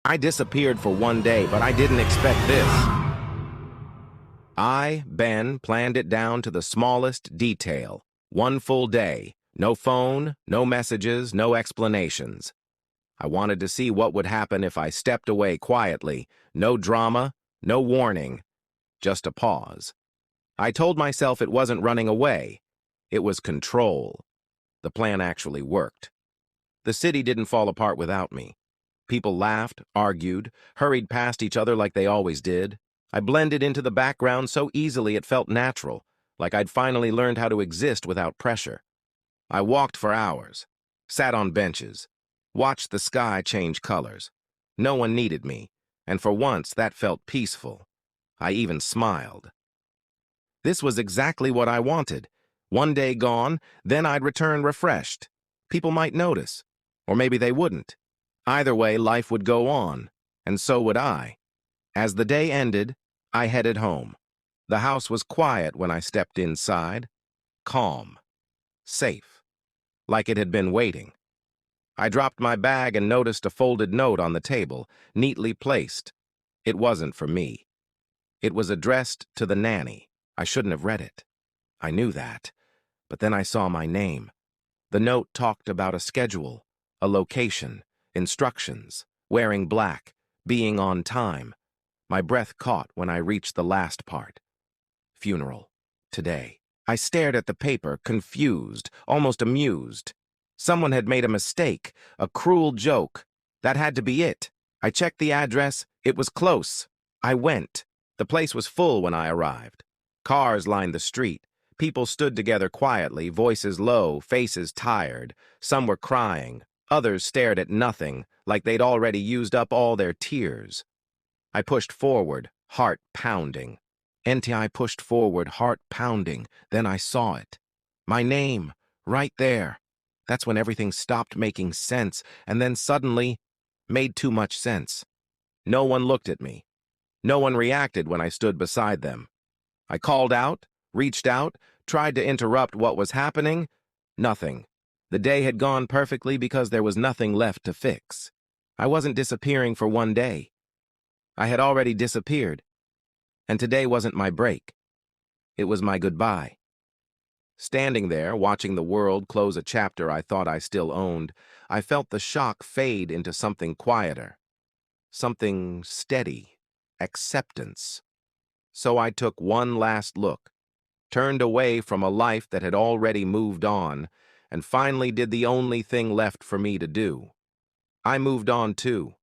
I disappeared for one day, but I didn't expect this. Ben, planned it down to the smallest detail. One full day. No phone, no messages, no explanations. I wanted to see what would happen if I stepped away quietly. No drama, no warning, just a pause. I told myself it wasn't running away. It was control. The plan actually worked. The city didn't fall apart without me. People laughed, argued, hurried past each other like they always did. I blended into the background so easily it felt natural, like I'd finally learned how to exist without pressure. I walked for hours, sat on benches, watched the sky change colors. No one needed me, and for once that felt peaceful. I even smiled. This was exactly what I wanted. One day gone, then I'd return refreshed. People might notice, or maybe they wouldn't. Either way, life would go on, and so would I. As the day ended, I headed home. The house was quiet when I stepped inside, calm, safe, like it had been waiting. I dropped my bag and noticed a folded note on the table, neatly placed. It wasn't for me. It was addressed to the nanny. I shouldn't have read it. I knew that. But then I saw my name. The note talked about a schedule, a location, instructions, wearing black, being on time. My breath caught when I reached the last part. Funeral. Today. I stared at the paper, confused, almost amused. Someone had made a mistake, a cruel joke. That had to be it. I checked the address. It was close. I went. The place was full when I arrived. Cars lined the street. People stood together quietly, voices low, faces tired. Some were crying. Others stared at nothing, like they'd already used up all their tears. I pushed forward, heart pounding. I pushed forward, heart pounding. Then I saw it. My name, right there. That's when everything stopped making sense, and then suddenly made too much sense. No one looked at me. No one reacted when I stood beside them. I called out, reached out, tried to interrupt what was happening. Nothing. The day had gone perfectly because there was nothing left to fix. I wasn't disappearing for one day. I had already disappeared, and today wasn't my break. It was my goodbye. Standing there, watching the world close a chapter I thought I still owned, I felt the shock fade into something quieter, something steady, acceptance. So I took one last look, turned away from a life that had already moved on, and finally did the only thing left for me to do. I moved on too.